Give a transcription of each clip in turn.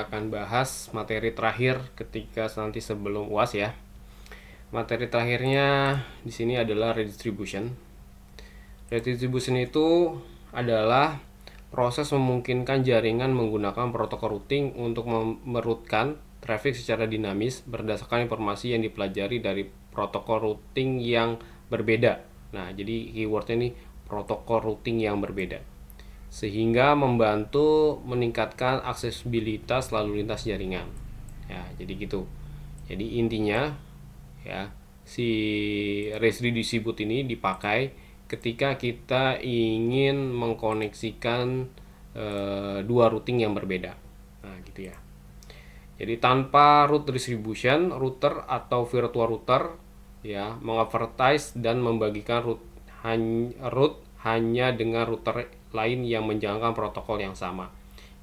Akan bahas materi terakhir ketika nanti sebelum UAS ya. Materi terakhirnya di sini adalah redistribution. Redistribution itu adalah proses memungkinkan jaringan menggunakan protokol routing untuk merutkan traffic secara dinamis berdasarkan informasi yang dipelajari dari protokol routing yang berbeda. Nah, jadi keywordnya ini protokol routing yang berbeda, sehingga membantu meningkatkan aksesibilitas lalu lintas jaringan. Ya, jadi gitu. Jadi intinya ya, si redistribut ini dipakai ketika kita ingin mengkoneksikan dua routing yang berbeda. Nah, gitu ya. Jadi tanpa route distribution, router atau virtual router ya mengadvertise dan membagikan route hanya dengan router lain yang menjalankan protokol yang sama.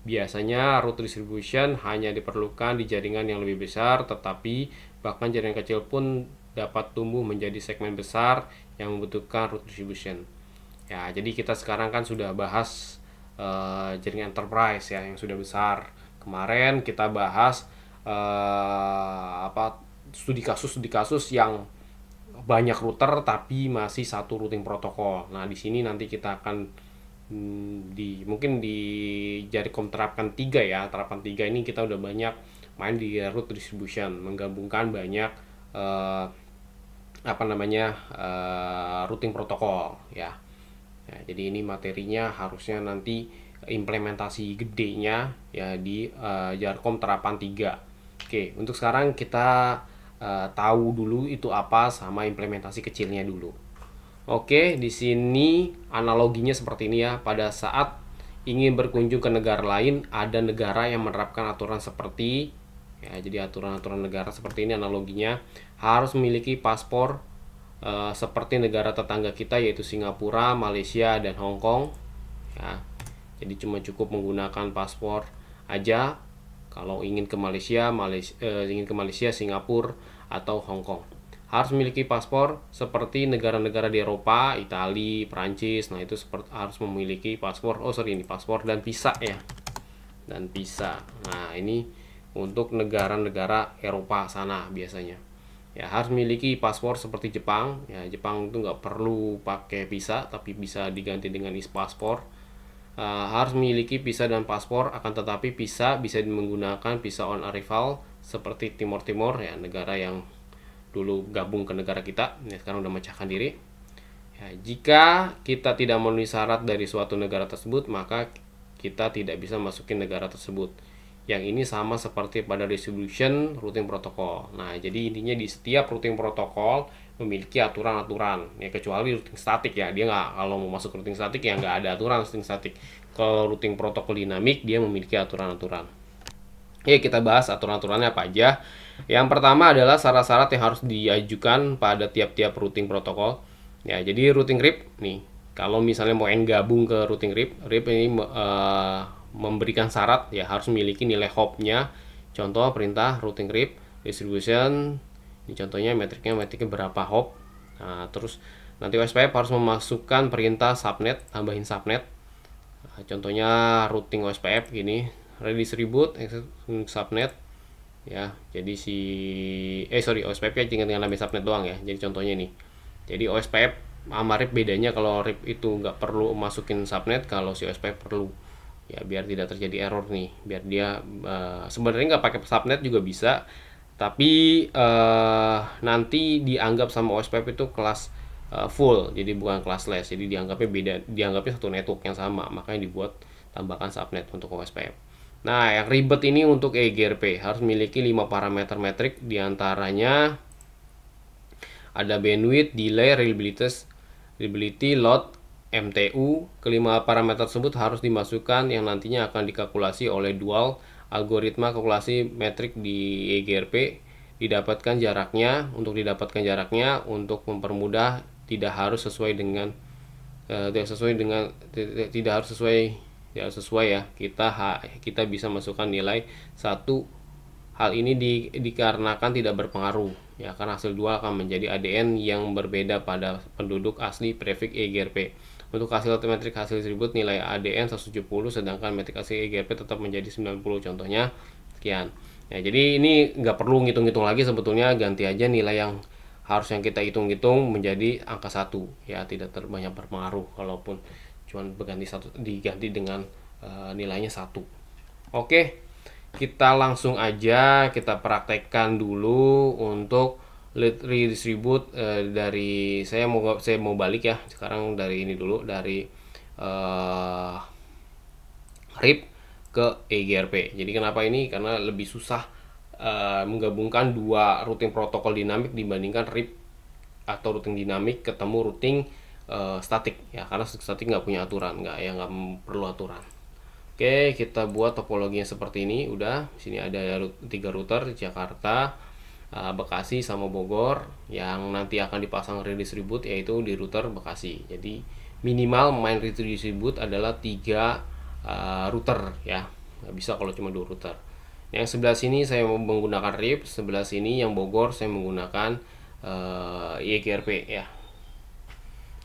Biasanya route distribution hanya diperlukan di jaringan yang lebih besar, tetapi bahkan jaringan kecil pun dapat tumbuh menjadi segmen besar yang membutuhkan route distribution. Ya, jadi kita sekarang kan sudah bahas jaringan enterprise ya yang sudah besar. Kemarin kita bahas studi kasus yang banyak router tapi masih satu routing protokol. Nah, di sini nanti kita akan mungkin di Jarikom terapan 3 ya. Terapan 3 ini kita udah banyak main di route distribution, menggabungkan banyak routing protokol ya. Ya, jadi ini materinya harusnya nanti implementasi gedenya ya di Jarkom terapan 3. Oke, untuk sekarang kita tahu dulu itu apa sama implementasi kecilnya dulu. Oke, di sini analoginya seperti ini ya. Pada saat ingin berkunjung ke negara lain, ada negara yang menerapkan aturan seperti ya, jadi aturan-aturan negara seperti ini analoginya harus memiliki paspor seperti negara tetangga kita yaitu Singapura, Malaysia, dan Hong Kong ya. Jadi cuma cukup menggunakan paspor aja kalau ingin ke Malaysia, Singapura, atau Hong Kong. Harus memiliki paspor seperti negara-negara di Eropa, Italia, Prancis. Nah, itu harus memiliki paspor. Ini paspor dan visa ya. Dan visa. Nah, ini untuk negara-negara Eropa sana biasanya. Ya, harus memiliki paspor seperti Jepang. Ya, Jepang itu nggak perlu pakai visa, tapi bisa diganti dengan paspor. Harus memiliki visa dan paspor, akan tetapi visa bisa menggunakan visa on arrival seperti Timor ya, negara yang dulu gabung ke negara kita, ini sekarang udah memecahkan diri. Ya, jika kita tidak memenuhi syarat dari suatu negara tersebut, maka kita tidak bisa masukin negara tersebut. Yang ini sama seperti pada distribution routing protokol. Nah, jadi intinya di setiap routing protokol memiliki aturan-aturan. Ya, kecuali routing statik ya, dia nggak, kalau mau masuk routing statik ya nggak ada aturan routing statik. Kalau routing protokol dinamik dia memiliki aturan-aturan. Ya, kita bahas aturan-aturannya apa aja. Yang pertama adalah syarat-syarat yang harus diajukan pada tiap-tiap routing protokol. Ya, jadi routing RIP nih, kalau misalnya mau gabung ke routing RIP ini memberikan syarat ya harus memiliki nilai hopnya. Contoh perintah routing RIP distribution, ini contohnya metriknya berapa hop. Nah, terus nanti OSPF harus memasukkan perintah subnet, tambahin subnet. Nah, contohnya routing OSPF gini, redistribute subnet ya. Jadi OSPF ya dengan nambahin subnet doang ya. Jadi contohnya nih. Jadi OSPF sama RIP bedanya, kalau RIP itu nggak perlu masukin subnet, kalau si OSPF perlu ya, biar tidak terjadi error nih, biar dia sebenarnya nggak pakai subnet juga bisa, tapi nanti dianggap sama OSPF itu kelas full, jadi bukan kelas less, jadi dianggapnya satu network yang sama, makanya dibuat tambahkan subnet untuk OSPF. Nah, yang ribet ini untuk eGRP harus memiliki 5 parameter metrik, diantaranya ada bandwidth, delay, reliability, load, MTU. Kelima parameter tersebut harus dimasukkan yang nantinya akan dikalkulasi oleh dual algoritma kalkulasi metrik di eGRP. Didapatkan jaraknya, untuk mempermudah tidak harus sesuai ya. Kita bisa masukkan nilai 1. Hal ini dikarenakan tidak berpengaruh ya, karena hasil dual akan menjadi ADN yang berbeda pada penduduk asli prefix eGRP. Untuk hasil metrik hasil distribut nilai ADN 170, sedangkan metrik asli eGRP tetap menjadi 90. Contohnya sekian. Ya, jadi ini nggak perlu ngitung-ngitung lagi, sebetulnya ganti aja nilai yang harusnya kita hitung-hitung menjadi angka satu, ya tidak terbanyak berpengaruh kalaupun cuman berganti satu, diganti dengan nilainya satu. Oke, kita langsung aja kita praktekkan dulu untuk lead redistribute dari saya mau balik ya sekarang dari ini dulu, dari RIP ke EGRP. Jadi kenapa ini? Karena lebih susah menggabungkan dua routing protokol dinamik dibandingkan RIP atau routing dinamik ketemu routing statik ya, karena statik nggak punya aturan, nggak perlu aturan. Oke, kita buat topologinya seperti ini. Udah, sini ada 3 router Jakarta, Bekasi sama Bogor yang nanti akan dipasang redistribute yaitu di router Bekasi. Jadi minimal main redistribute adalah 3 router ya. Nggak bisa kalau cuma 2 router. Yang sebelah sini saya menggunakan RIP, sebelah sini yang Bogor saya menggunakan EGRP ya.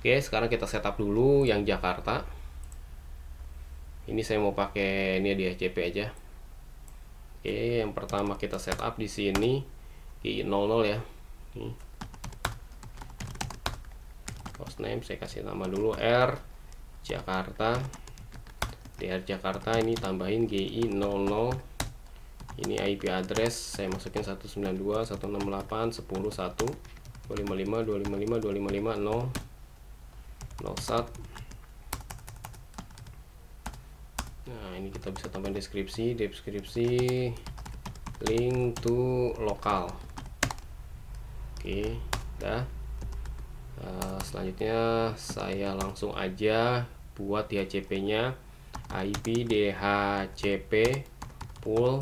Oke, sekarang kita setup dulu yang Jakarta. Ini saya mau pakai ini di HCP aja. Oke, yang pertama kita setup di sini di 00 ya. Nih. Hostname saya kasih nama dulu R Jakarta. DR Jakarta ini tambahin GI 00. Ini IP address saya masukin 192.168.10.1 255 255 255 0 01. Nah, ini kita bisa tambahin deskripsi link to lokal. Oke, udah. Selanjutnya saya langsung aja buat DHCP-nya IP DHCP pool.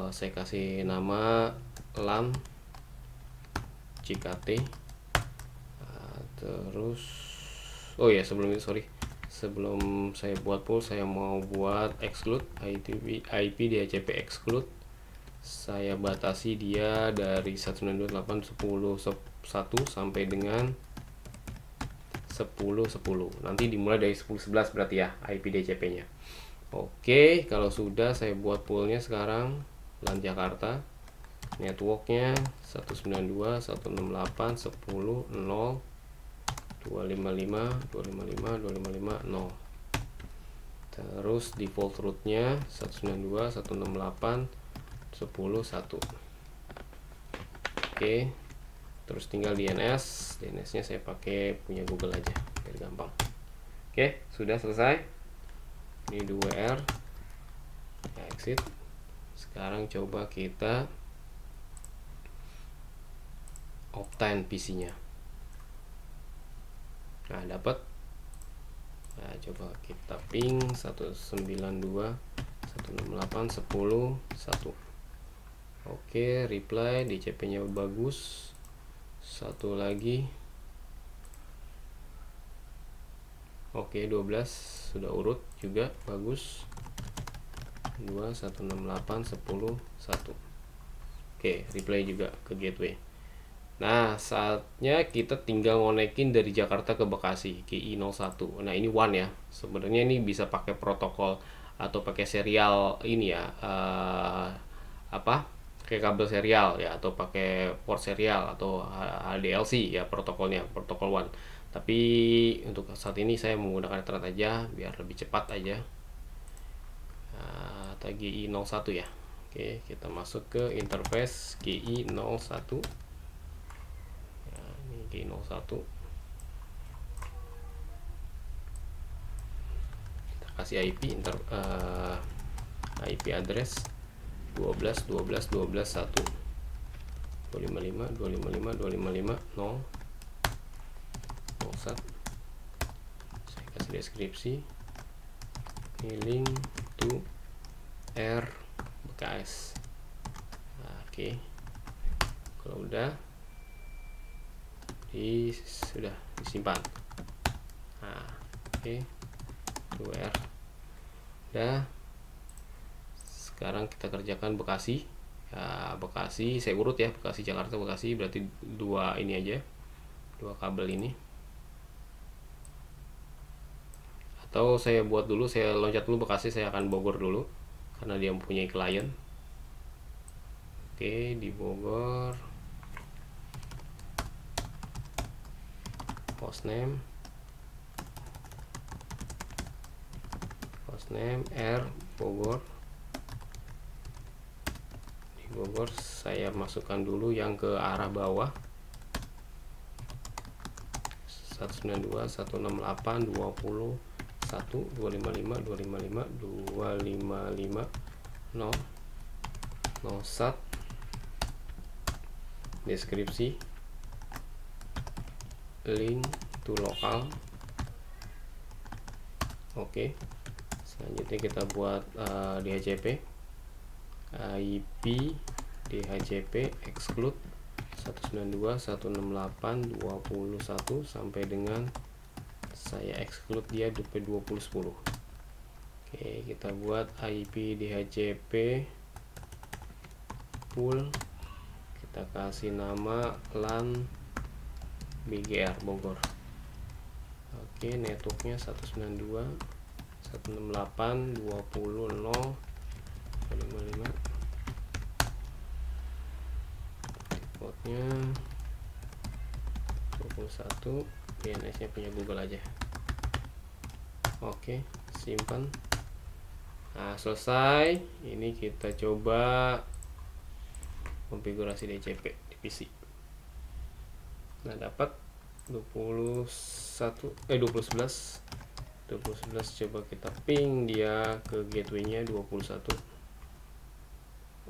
Saya kasih nama LAN JKT. Terus oh ya, sebelum itu sebelum saya buat pool, saya mau buat exclude IP DHCP exclude. Saya batasi dia dari 192.168.10.1 sampai dengan 10.10. Nanti dimulai dari 10.11 berarti ya IP DHCP-nya. Oke, kalau sudah saya buat poolnya sekarang. LAN Jakarta, networknya 192.168.10.0 255 255 255 0. Terus default rootnya 192.168.10.1. Oke, terus tinggal DNS-nya saya pakai punya Google aja biar gampang. Oke, sudah selesai. Ini 2R, exit. Sekarang coba kita obtain PC-nya. Nah, dapat. Nah, coba kita ping 192.168.10.1. Oke, reply, DCP-nya bagus. Satu lagi. Oke, 12 sudah urut juga bagus. 2.168.10.1. Oke, reply juga ke gateway. Nah, saatnya kita tinggal ngonekin dari Jakarta ke Bekasi, GI 01. Nah, ini WAN ya. Sebenarnya ini bisa pakai protokol atau pakai serial ini ya, pakai kabel serial ya, atau pakai port serial atau HDLC ya protokolnya, protokol WAN. Tapi untuk saat ini saya menggunakan Ethernet aja biar lebih cepat aja. Atau GI 01 ya. Oke, kita masuk ke interface GI 01. G01 kita kasih IP IP address 12.12.12.1 255 255 255 0 01. Saya kasih deskripsi ini link to R BKS. Oke, kalau udah sudah disimpan. Nah, oke, 2R udah. Sekarang kita kerjakan Bekasi ya. Bekasi saya urut ya, Bekasi Jakarta Bekasi, berarti dua ini aja, dua kabel ini. Atau saya buat dulu, saya loncat dulu Bekasi, saya akan Bogor dulu karena dia mempunyai klien. Oke, di Bogor. Hostname R Bogor. Di Bogor saya masukkan dulu yang ke arah bawah. 192 168 20 1 255 255 255 0 01. Deskripsi, link to lokal. Oke, selanjutnya kita buat DHCP, IP DHCP exclude 192 168 21 sampai dengan saya exclude dia DP 2010. Oke, kita buat IP DHCP pool, kita kasih nama LAN BGR Bogor. Oke, networknya 192 168 20 0 255. Portnya 21. DNS nya punya Google aja. Oke, simpan. Nah, selesai. Ini kita coba konfigurasi DHCP di PC. Nah, dapat 2011 coba kita ping dia ke gateway-nya 21.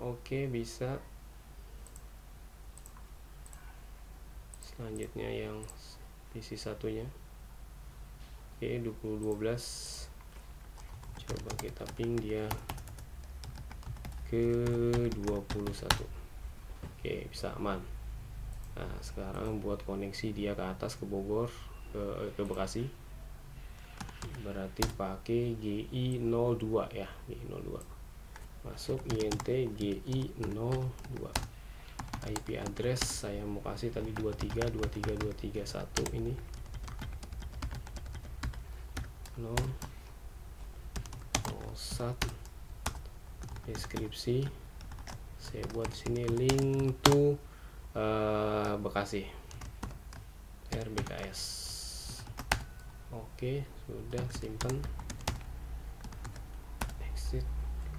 Oke, bisa. Selanjutnya yang PC satunya. Oke, 2012 coba kita ping dia ke 21. Oke, bisa aman. Nah, sekarang buat koneksi dia ke atas ke Bogor, ke Bekasi. Berarti pakai GI02 ya, GI02. Masuk INT GI02. IP address saya mau kasih tadi 23.23.231 ini. 001. Deskripsi saya buat sini link to Bekasi RBKS. Oke, sudah, simpan, exit,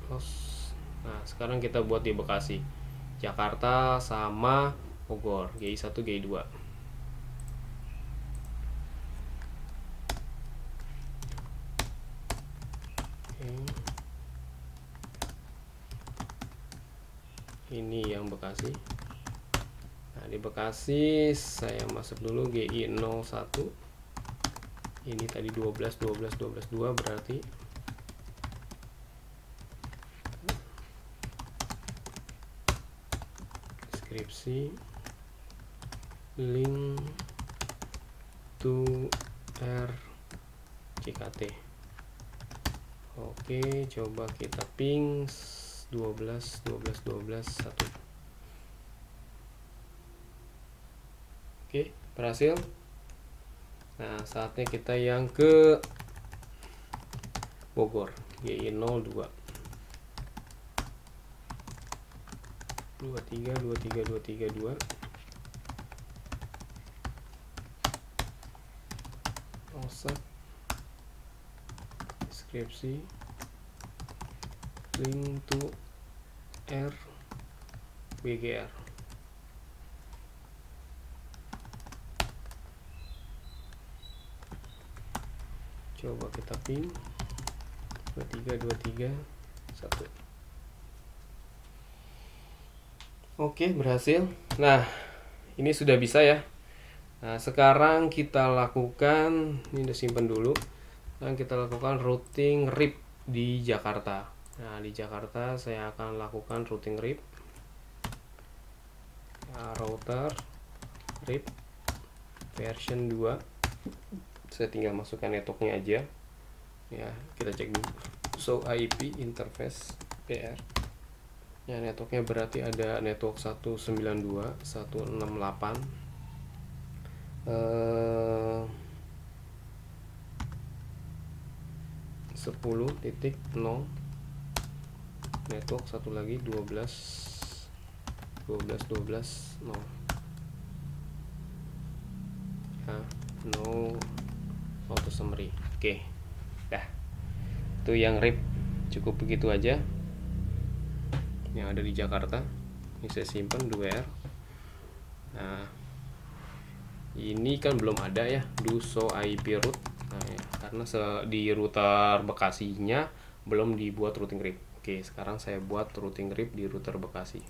close. Nah, sekarang kita buat di Bekasi, Jakarta sama Bogor, GI1 GI2. Oke. Ini yang Bekasi. Nah, di Bekasi saya masuk dulu GI01. Ini tadi 12 2 berarti deskripsi link to RCKT. Oke, coba kita ping 12 1. Oke, berhasil. Nah, saatnya kita yang ke Bogor, GI02. 23.23.232. Offset, deskripsi, link to BGR. Coba kita ping 23.23.1. Oke, berhasil. Nah, ini sudah bisa ya. Nah, sekarang kita lakukan, ini udah simpan dulu. Dan kita lakukan routing RIP di Jakarta. Nah, di Jakarta saya akan lakukan routing RIP. Nah, router RIP version 2. Saya tinggal masukkan networknya aja ya, kita cek dulu. So IP interface PR ya, networknya berarti ada network 192 168 10.0 network satu lagi 12 12 no ya, no auto summary. Oke, dah itu yang RIP. Cukup begitu aja yang ada di Jakarta. Ini saya simpan 2R. Nah, ini kan belum ada ya do show IP route. Nah, ya, karena di router Bekasinya belum dibuat routing RIP. Oke, sekarang saya buat routing RIP di router Bekasi.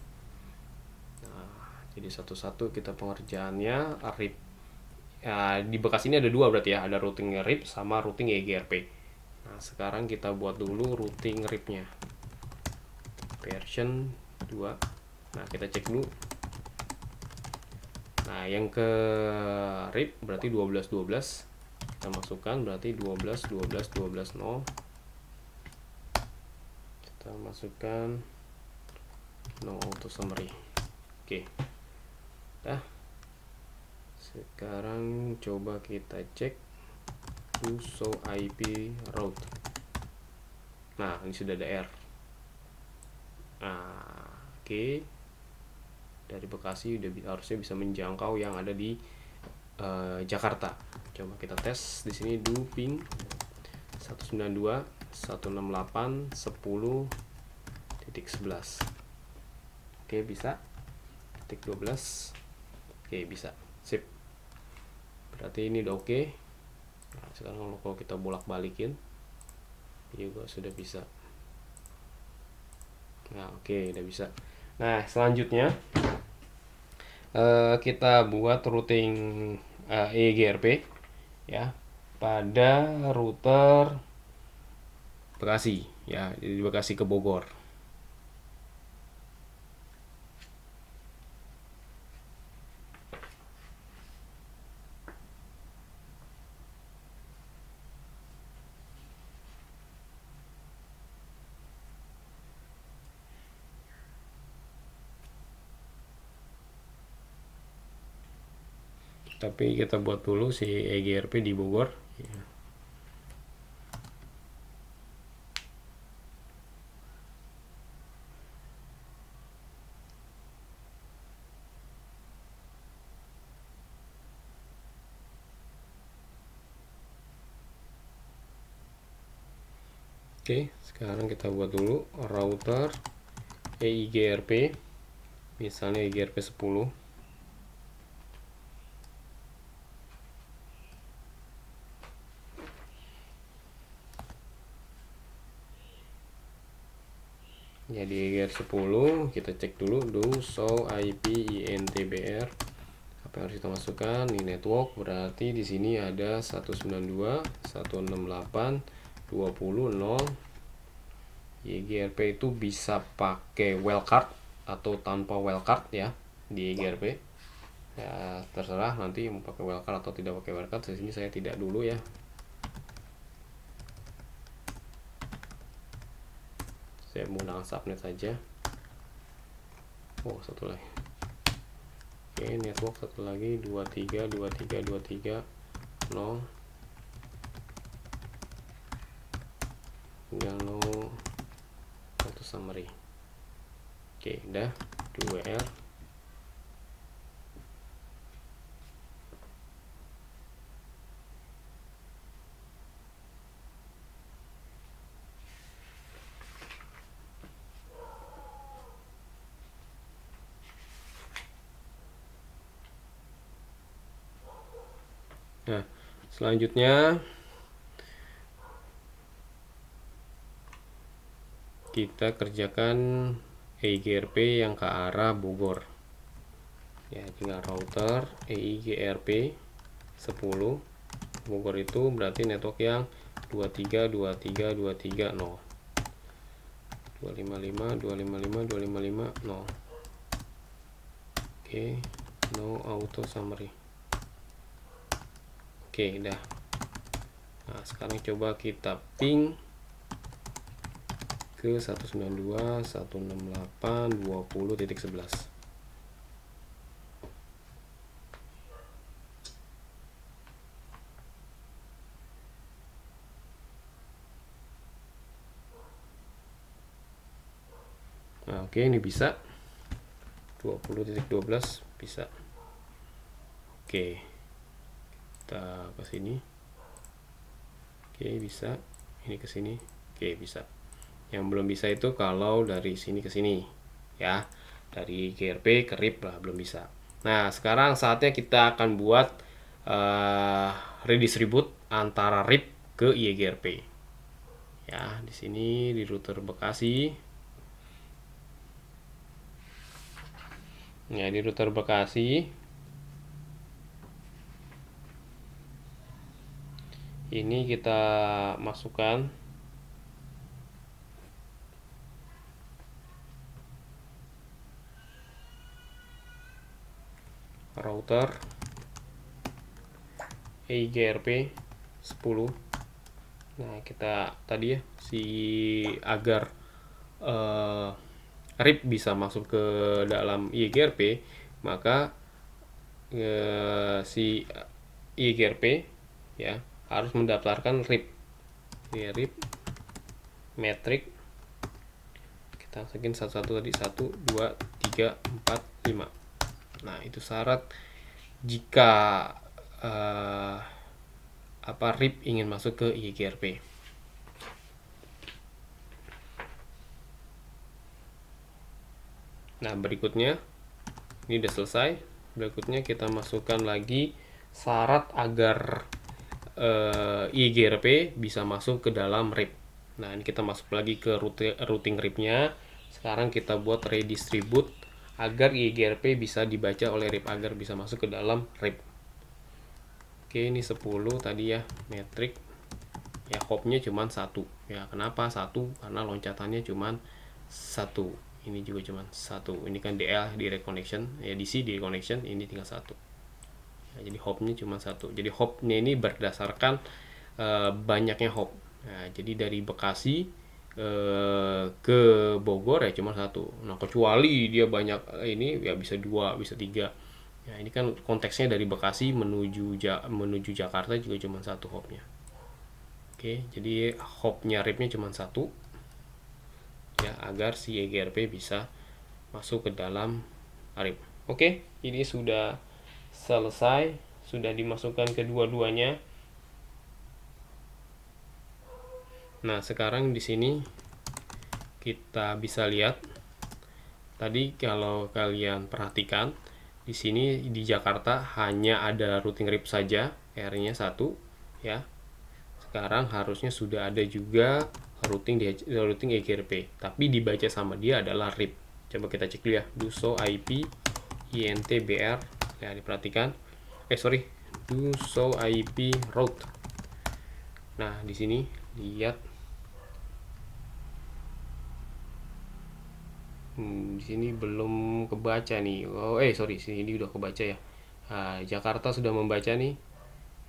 Nah, jadi satu-satu kita pengerjaannya RIP. Ya, di Bekasi ini ada dua berarti ya, ada routing RIP sama routing eGRP. Nah, sekarang kita buat dulu routing RIP-nya. Version 2. Nah, kita cek dulu. Nah, yang ke RIP berarti 12 kita masukkan, berarti 12 0. Kita masukkan no auto summary. Oke. Dah. Sekarang coba kita cek to show IP route. Nah, ini sudah ada R. Nah, oke. Dari Bekasi udah harusnya bisa menjangkau yang ada di Jakarta. Coba kita tes di sini do ping 192.168.10.11. Oke, bisa. Titik 12. Oke, bisa. Sip. Berarti ini udah oke. Nah, sekarang kalau kita bolak-balikin juga sudah bisa. Nah, oke, udah bisa. Nah, selanjutnya kita buat routing eGRP ya pada router Bekasi ya, di Bekasi ke Bogor. Tapi kita buat dulu si eGRP di Bogor ya. Oke, sekarang kita buat dulu router eIGRP, misalnya eGRP 10. Jadi eGRP 10 kita cek dulu do show IP INTBR. Apa yang harus kita masukkan? Ini network, berarti di sini ada 192.168.20.0. eGRP itu bisa pakai wildcard atau tanpa wildcard ya di eGRP. Ya, terserah nanti mau pakai wildcard atau tidak pakai wildcard. Di sini saya tidak dulu ya. Saya menggunakan subnet saja. Oh, satu lagi. Oke, network satu lagi 23.23.23.0 yang no auto summary. Oke, udah 2R. Nah, selanjutnya kita kerjakan eIGRP yang ke arah Bogor. Ya, tinggal router eIGRP 10 Bogor itu berarti network yang 23.23.23.0 255.255.255.0. Oke, no auto summary. Oke, udah. Nah, sekarang coba kita ping ke 192.168.20.11. Nah, oke, ini bisa. 20.12 bisa. Oke, kita ke sini. Oke, bisa. Ini ke sini. Oke, bisa. Yang belum bisa itu kalau dari sini ke sini, ya. Dari GRP ke RIP lah belum bisa. Nah, sekarang saatnya kita akan buat redistribute antara RIP ke IEGRP. Ya, di sini di router Bekasi. Ya, di router Bekasi ini kita masukkan router IGRP 10. Nah, kita tadi ya agar RIP bisa masuk ke dalam IGRP, maka si IGRP ya harus mendaftarkan RIP. Ini RIP metrik, kita masukin satu-satu tadi, 1, 2, 3, 4, 5. Nah, itu syarat jika RIP ingin masuk ke IGRP. Nah, berikutnya ini udah selesai. Berikutnya kita masukkan lagi syarat agar IGRP bisa masuk ke dalam RIP. Nah, ini kita masuk lagi ke routing RIP-nya. Sekarang kita buat redistribute agar IGRP bisa dibaca oleh RIP, agar bisa masuk ke dalam RIP. Oke, ini 10 tadi ya, metrik. Ya, hopnya cuma 1. Ya, kenapa 1? Karena loncatannya cuma 1. Ini juga cuma 1. Ini kan DL, direct connection. Ya, DC direct connection, ini tinggal 1. Ya, jadi hopnya cuma 1. Jadi hopnya ini berdasarkan banyaknya hop. Nah, jadi dari Bekasi ke Bogor ya cuma 1. Nah, kecuali dia banyak ini ya bisa 2, bisa 3. Ya, ini kan konteksnya dari Bekasi menuju Jakarta juga cuma 1 hopnya. Oke, jadi hopnya RIP-nya cuma 1 ya, agar si EGRP bisa masuk ke dalam RIP. Oke, ini sudah selesai, sudah dimasukkan kedua-duanya. Nah, sekarang di sini kita bisa lihat tadi, kalau kalian perhatikan di sini di Jakarta hanya ada routing RIP saja, R-nya 1 ya. Sekarang harusnya sudah ada juga routing EGRP, tapi dibaca sama dia adalah RIP. Coba kita cek dulu ya, do show IP INTBR. Ya, diperhatikan. Do show IP route. Nah, di sini lihat. Di sini belum kebaca nih. Sini ini udah kebaca ya. Nah, Jakarta sudah membaca nih.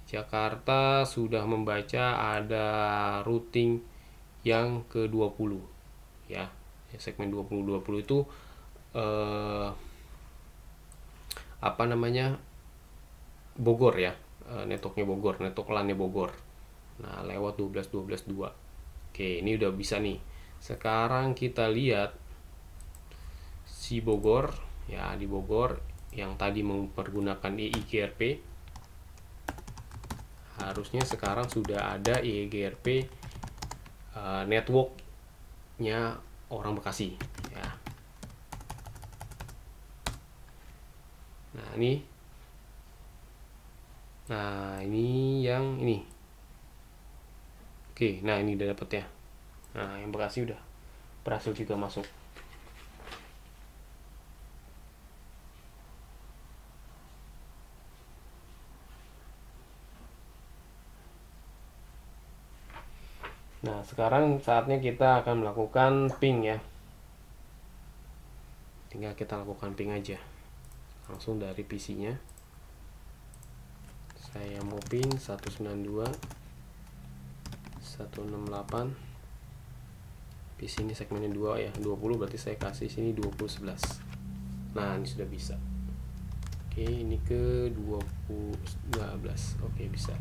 Jakarta sudah membaca ada routing yang ke-20 ya. Segmen 20 itu Bogor ya. Networknya Bogor, network LAN-nya Bogor. Nah, lewat 12.12.2. Oke, ini udah bisa nih. Sekarang kita lihat si Bogor ya, di Bogor yang tadi mempergunakan IGRP, harusnya sekarang sudah ada IGRP networknya orang Bekasi ya. Nah, ini yang ini. Oke, nah ini udah dapet ya. Nah, yang Bekasi udah berhasil juga masuk. Nah, sekarang saatnya kita akan melakukan ping ya. Tinggal kita lakukan ping aja. Langsung dari PC-nya. Saya mau ping 192.168. PC ini segmennya 2 ya, 20, berarti saya kasih sini 2011. Nah, ini sudah bisa. Oke, ini ke 2012. Oke, bisa.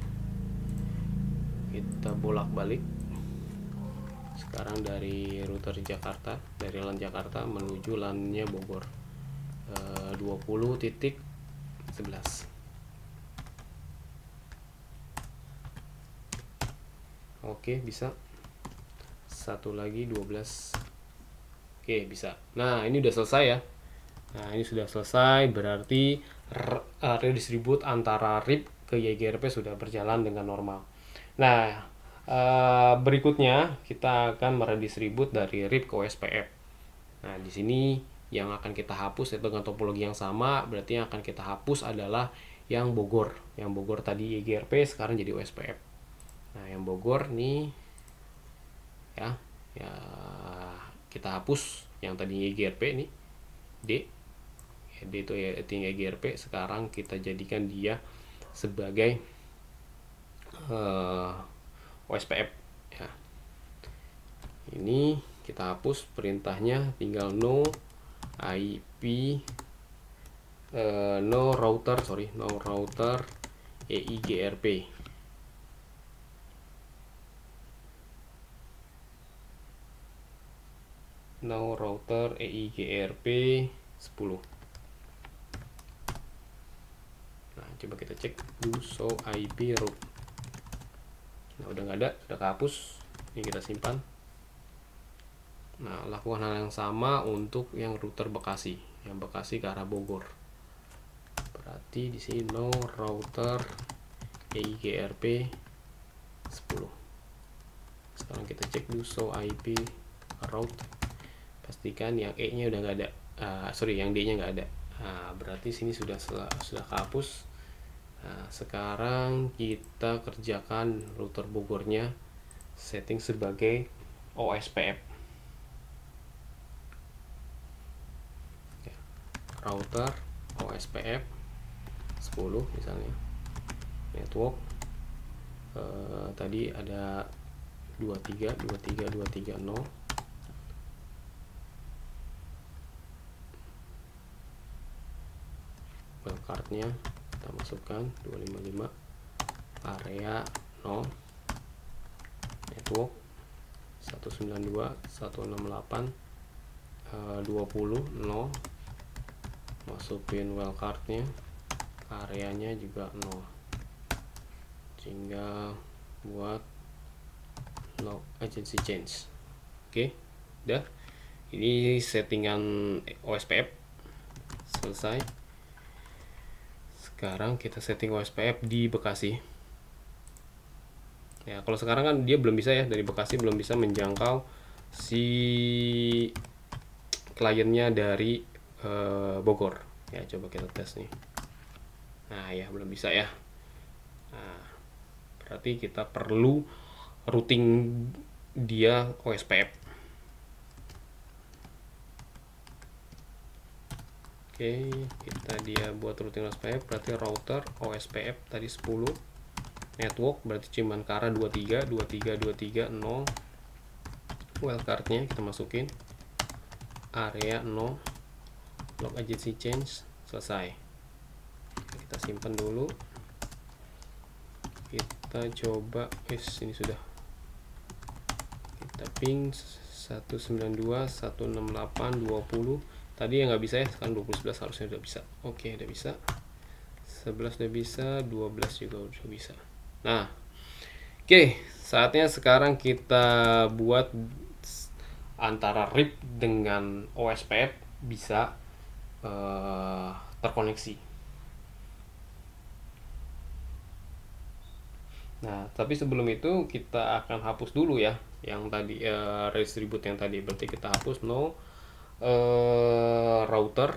Kita bolak-balik. Sekarang dari router Jakarta, dari LAN Jakarta menuju LAN-nya Bogor. 20.11. Oke, bisa. Satu lagi 12. Oke, bisa. Nah, ini udah selesai ya. Nah, ini sudah selesai, berarti redistribute antara RIP ke YGRP sudah berjalan dengan normal. Nah, berikutnya kita akan meredistribute dari RIP ke OSPF. Nah, di sini yang akan kita hapus itu dengan topologi yang sama, berarti yang akan kita hapus adalah yang Bogor. Yang Bogor tadi YGRP, sekarang jadi OSPF. Nah, yang Bogor nih ya, ya kita hapus yang tadi YGRP nih D. D itu ya YGRP, sekarang kita jadikan dia sebagai OSPF ya. Ini kita hapus perintahnya, tinggal no IP no router EIGRP. No router EIGRP 10. Nah, coba kita cek do show IP route. Nah, udah nggak ada, sudah kehapus. Ini kita simpan. Nah, lakukan hal yang sama untuk yang router Bekasi, yang Bekasi ke arah Bogor. Berarti di sini no router EIGRP 10. Sekarang kita cek do show IP route. Pastikan yang E-nya udah nggak ada. Yang D-nya nggak ada. Berarti sini sudah kehapus. Nah, sekarang kita kerjakan router Bogornya, setting sebagai OSPF. Router OSPF 10 misalnya. Network tadi ada 23.23.230. Wildcardnya kita masukkan 255, area 0, network 192.168 20 0, masukin wildcardnya, areanya juga 0, tinggal buat log agency change. Oke, udah. Ini settingan OSPF selesai. Sekarang kita setting OSPF di Bekasi. Ya, kalau sekarang kan dia belum bisa ya, dari Bekasi belum bisa menjangkau si kliennya dari Bogor. Ya, coba kita tes nih. Nah, ya belum bisa ya. Nah, berarti kita perlu routing dia OSPF. Oke, kita dia buat routing OSPF, berarti router OSPF tadi 10, network berarti cuman ke arah 23.23.230, wildcardnya kita masukin, area 0, log agency change, selesai. Kita simpan dulu, kita coba, ini sudah, kita ping 192.168.20. Tadi yang nggak bisa ya, sekarang 20.11 harusnya udah bisa. Oke, udah bisa. 11 udah bisa, 12 juga udah bisa. Nah, oke, saatnya sekarang kita buat antara RIP dengan OSPF bisa terkoneksi. Nah, tapi sebelum itu kita akan hapus dulu ya yang tadi redistribute yang tadi. Berarti kita hapus no router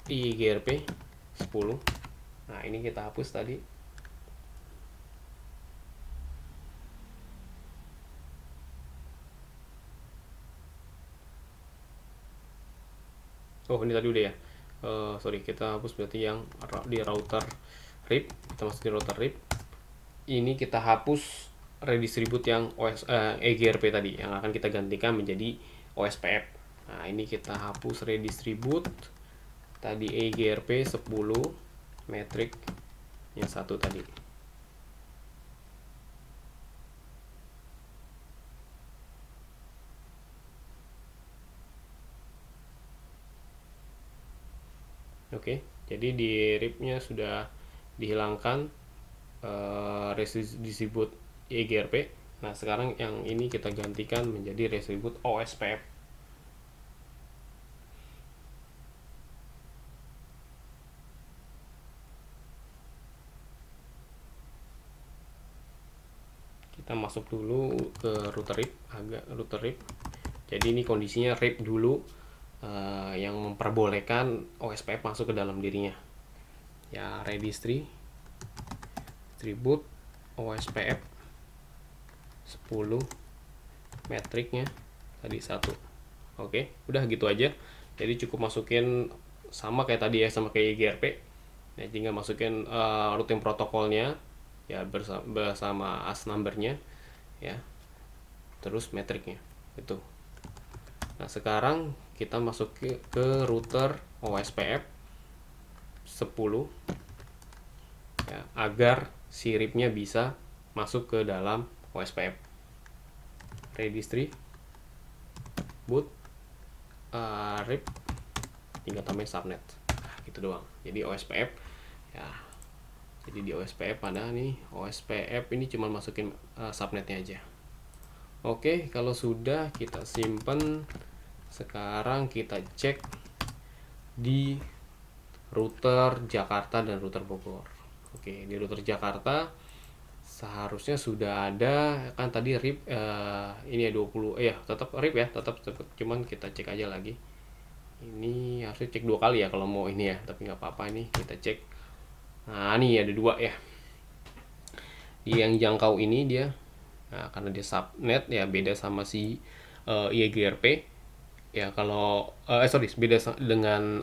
IGRP 10. Nah, ini kita hapus tadi. Oh, ini tadi udah ya. Sorry, kita hapus berarti yang di router RIP. Kita masuk di router RIP. Ini kita hapus redistribute yang EGRP tadi yang akan kita gantikan menjadi OSPF. Nah, ini kita hapus redistribute tadi EGRP 10 metric yang satu tadi. Oke, jadi di RIP-nya sudah dihilangkan distribute EGRP. Nah, sekarang yang ini kita gantikan menjadi distribute OSPF. Kita masuk dulu ke router RIP, agak router RIP. Jadi ini kondisinya RIP dulu yang memperbolehkan OSPF masuk ke dalam dirinya. Ya, distribute OSPF 10 metriknya tadi 1. Oke, udah gitu aja. Jadi cukup masukin sama kayak tadi ya, sama kayak EGRP. Nah, tinggal masukin routing protokolnya ya bersama AS numbernya ya. Terus metriknya itu. Nah, sekarang kita masuk ke router OSPF 10 ya, agar si RIP-nya bisa masuk ke dalam OSPF. Redistribute RIP, tinggal tambahin subnet. Nah, gitu doang. Jadi OSPF ya. Jadi di OSPF ada nih, OSPF ini cuma masukin subnetnya aja. Oke, kalau sudah kita simpen. Sekarang kita cek di router Jakarta dan router Bogor. Oke, di router Jakarta seharusnya sudah ada kan tadi RIP ini ya 20 ya tetap RIP ya, tetap cuman kita cek aja lagi. Ini harusnya cek 2 kali ya kalau mau ini ya, tapi nggak apa-apa, ini kita cek. Nah, ini ada 2 ya. Di yang jangkau ini dia, nah, karena dia subnet ya, beda sama si IEGRP ya. Kalau sorry, beda dengan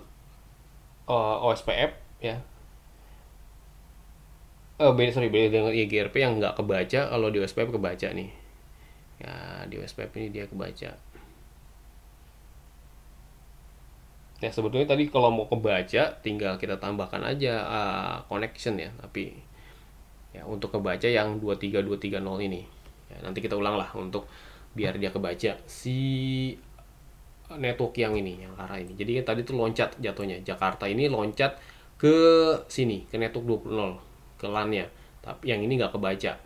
OSPF ya. Beda dengan IEGRP yang nggak kebaca. Kalau di OSPF kebaca nih ya. Di OSPF ini dia kebaca. Ya, sebetulnya tadi kalau mau kebaca tinggal kita tambahkan aja connection ya, tapi ya untuk kebaca yang 23230 ini ya, nanti kita ulang lah untuk biar dia kebaca si network yang ini, yang arah ini. Jadi tadi tuh loncat jatuhnya, Jakarta ini loncat ke sini, ke network 20 ke LAN-nya, tapi yang ini nggak kebaca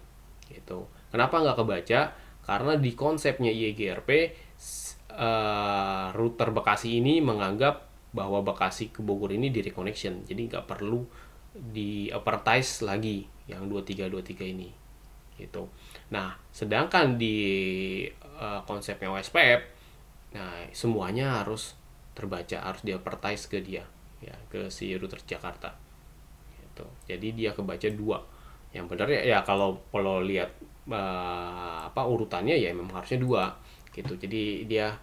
gitu. Kenapa nggak kebaca? Karena di konsepnya IEGRP router Bekasi ini menganggap bahwa Bekasi ke Bogor ini direct connection, jadi nggak perlu di advertise lagi yang 2323 ini gitu. Nah, sedangkan di konsepnya OSPF, nah semuanya harus terbaca, harus di advertise ke dia ya, ke si router Jakarta gitu. Jadi dia kebaca 2 yang benar ya, ya kalau lihat urutannya ya memang harusnya 2 gitu. Jadi dia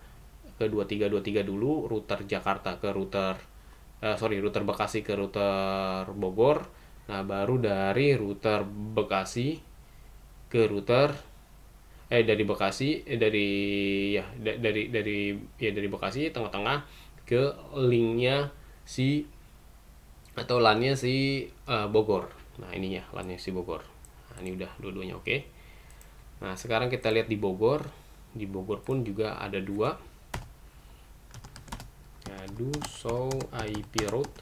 ke 2323 dulu, router Jakarta ke router router Bekasi ke router Bogor. Nah, baru dari router Bekasi ke router dari Bekasi dari ya dari Bekasi tengah-tengah ke linknya si atau LAN-nya si Bogor. Nah, ininya LAN-nya si Bogor. Nah, ini udah dua-duanya oke. Nah, sekarang kita lihat di Bogor. Di Bogor pun juga ada 2. Ya, do show IP route.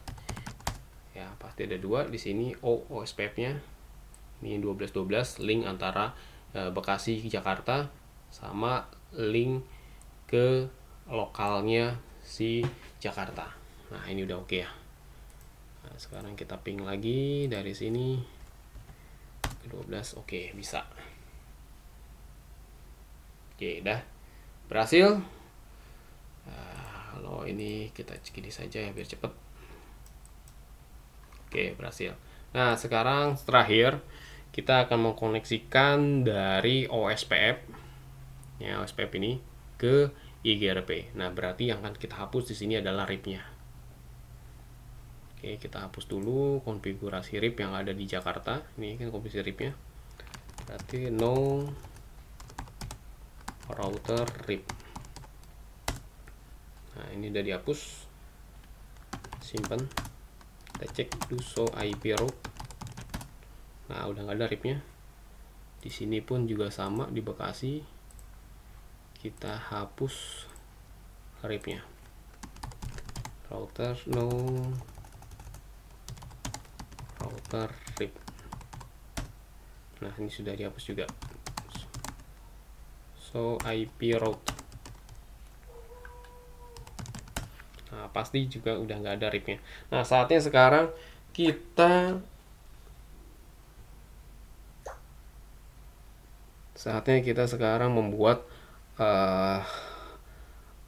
Ya, pasti ada 2 di sini. OSPF-nya ini 1212, link antara Bekasi ke Jakarta sama link ke lokalnya si Jakarta. Nah, ini udah oke ya. Nah, sekarang kita ping lagi dari sini ke 12. Oke, bisa. Oke, udah berhasil. Kalau ini kita cek ini saja ya biar cepet. Oke, berhasil. Nah, sekarang terakhir kita akan mengkoneksikan dari OSPF ya, OSPF ini ke IGRP. Nah, berarti yang akan kita hapus di sini adalah RIP-nya. Oke, kita hapus dulu konfigurasi RIP yang ada di Jakarta. Ini kan konfigurasi RIP-nya. Berarti no router RIP. Nah, ini udah dihapus. Simpan. Kita cek do show IP route. Nah, udah nggak ada RIP-nya. Di sini pun juga sama, di Bekasi. Kita hapus RIP-nya. Router no per RIP. Nah, ini sudah dihapus juga. So IP route. Nah, pasti juga udah nggak ada RIP-nya. Nah, saatnya sekarang kita sekarang membuat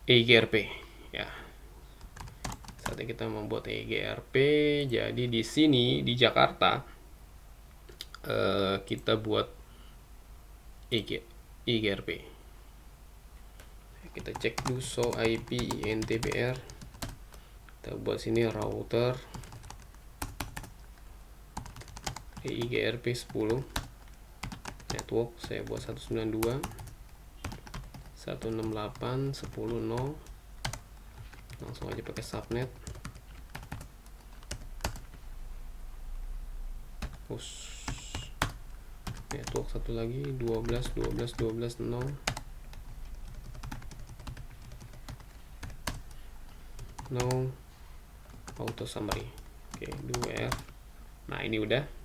EIGRP ya. Saatnya kita membuat EIGRP. Jadi di sini di Jakarta kita buat EIGRP. Kita cek dulu show IP INTBR. Kita buat sini router EIGRP 10. Network saya buat 192.168.10.0. Langsung aja pakai subnet. Push network satu lagi 12.12.12.0. No auto summary. Oke, 2R. Nah, ini udah.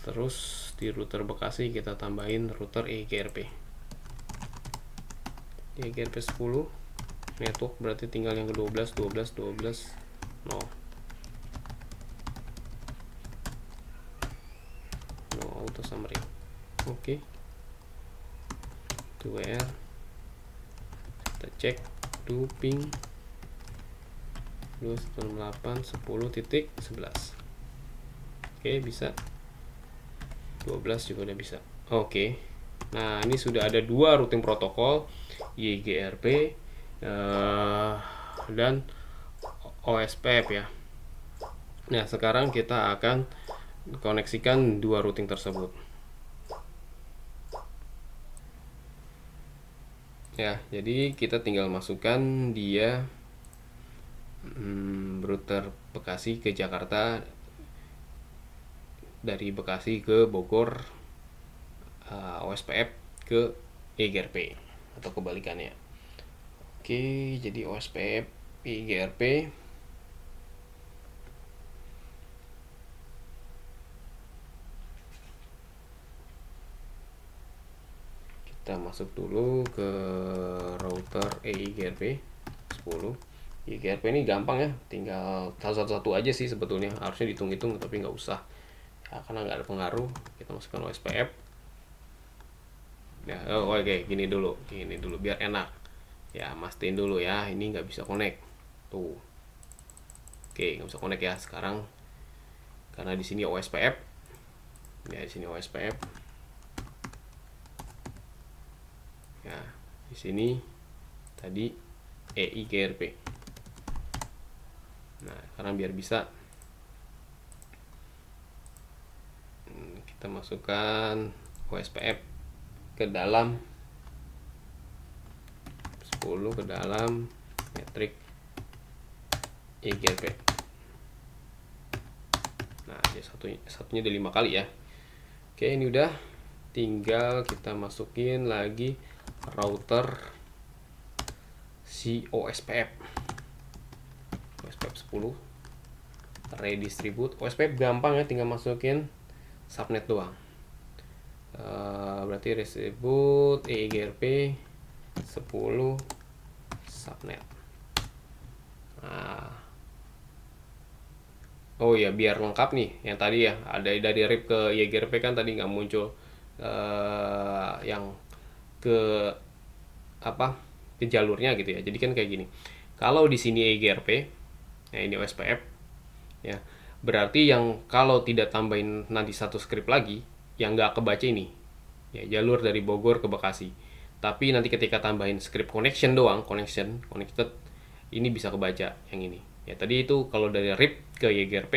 Terus di router Bekasi kita tambahin router EIGRP. EIGRP 10 network, berarti tinggal yang ke-12 no auto summary. Oke. 2R. Kita cek looping 2.168.10.11. Oke, bisa. 12 juga udah bisa. Oke. Nah, ini sudah ada dua routing protokol, EIGRP dan OSPF ya. Nah, sekarang kita akan koneksikan dua routing tersebut. Ya, jadi kita tinggal masukkan dia router Bekasi ke Jakarta, dari Bekasi ke Bogor, OSPF ke EIGRP atau kebalikannya. Oke, jadi OSPF EIGRP. Kita masuk dulu ke router EIGRP 10. EIGRP ini gampang ya, tinggal satu-satu aja sih sebetulnya, harusnya dihitung-hitung tapi nggak usah ya, karena nggak ada pengaruh. Kita masukkan OSPF ya. Oke, gini dulu biar enak ya, mastiin dulu ya, ini nggak bisa connect tuh. Oke, nggak bisa connect ya sekarang karena di sini OSPF ya, di sini OSPF ya, di sini tadi EIGRP. Nah, sekarang biar bisa kita masukkan OSPF ke dalam 10, ke dalam metrik EIGRP. Nah, satunya ada 5 kali ya. Oke, ini udah, tinggal kita masukin lagi router si OSPF 10 redistribute. OSPF gampang ya, tinggal masukin subnet doang. Berarti redistribute EIGRP 10 subnet. Nah, oh ya, biar lengkap nih yang tadi ya, ada dari RIP ke EIGRP kan tadi nggak muncul yang ke ke jalurnya gitu ya. Jadi kan kayak gini, kalau di sini EIGRP, nah ini OSPF ya, berarti yang kalau tidak tambahin nanti satu script lagi yang nggak kebaca ini ya, jalur dari Bogor ke Bekasi. Tapi nanti ketika tambahin script connection doang, connected, ini bisa kebaca yang ini ya. Tadi itu kalau dari RIP ke EIGRP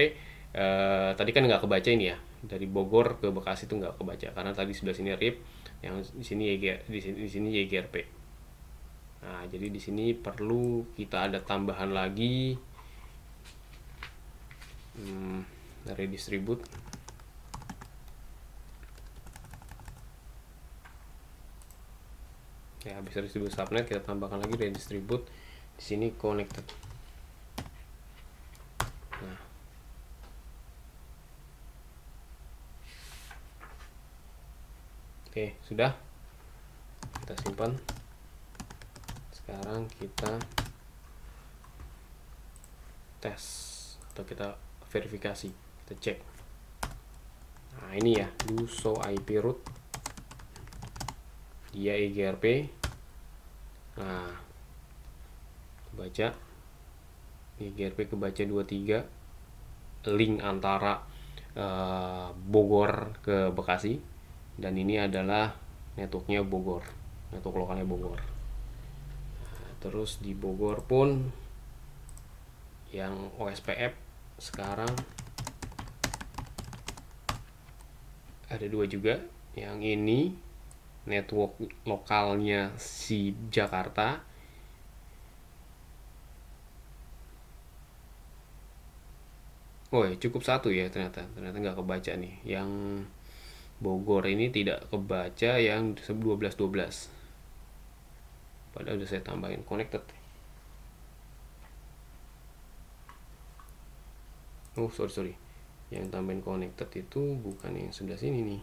tadi kan nggak kebaca ini ya, dari Bogor ke Bekasi itu nggak kebaca karena tadi sebelah sini RIP, yang di sini di sini EIGRP. Nah, jadi di sini perlu kita ada tambahan lagi redistribute. Ya, habis redistribute subnet kita tambahkan lagi redistribute di sini connected. Sudah, kita simpan. Sekarang kita tes atau kita verifikasi, kita cek. Nah ini ya, do show IP root, dia EGRP. Nah kebaca, EGRP kebaca 23, link antara Bogor ke Bekasi, dan ini adalah networknya Bogor, network lokalnya Bogor. Nah, terus di Bogor pun yang OSPF sekarang ada 2 juga. Yang ini network lokalnya si Jakarta, oh ya cukup 1 ya, ternyata nggak kebaca nih. Yang Bogor ini tidak kebaca yang 12 padahal udah saya tambahin connected. Oh sorry, yang tambahin connected itu bukan yang sebelah sini nih,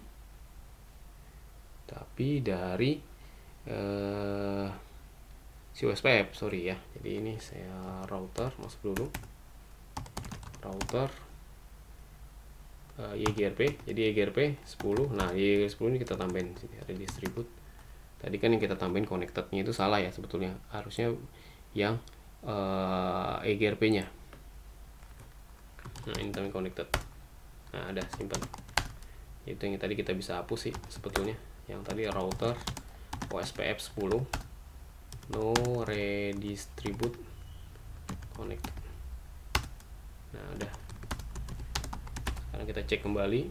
tapi dari si OSPF, sorry ya. Jadi ini saya router, masuk dulu router YGRP, jadi YGRP 10. Nah YGRP 10 ini kita tambahin sini, ada distribute. Tadi kan yang kita tambahin connectednya itu salah ya sebetulnya, harusnya yang EGRP nya. Nah ini tambahin connected. Nah ada, simpan. Itu yang tadi kita bisa hapus sih sebetulnya, yang tadi router OSPF 10 no redistribute connect. Nah udah, sekarang kita cek kembali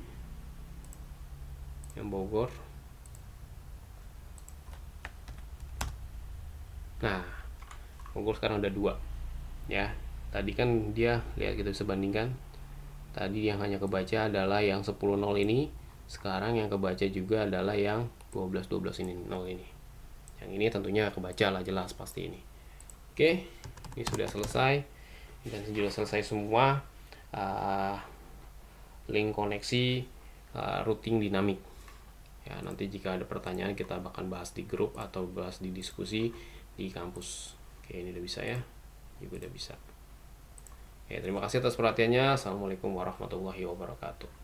yang Bogor. Nah Bogor sekarang ada 2 ya. Tadi kan dia, lihat, kita bisa bandingkan. Tadi yang hanya kebaca adalah yang 10.0 ini, sekarang yang kebaca juga adalah yang 12 ini, 0 ini. Yang ini tentunya kebaca lah, jelas pasti ini. Oke, ini sudah selesai dan sudah selesai semua link koneksi routing dinamik. Ya, nanti jika ada pertanyaan kita akan bahas di grup atau bahas di diskusi di kampus. Oke, ini udah bisa ya, juga udah bisa. Ya, terima kasih atas perhatiannya. Assalamualaikum warahmatullahi wabarakatuh.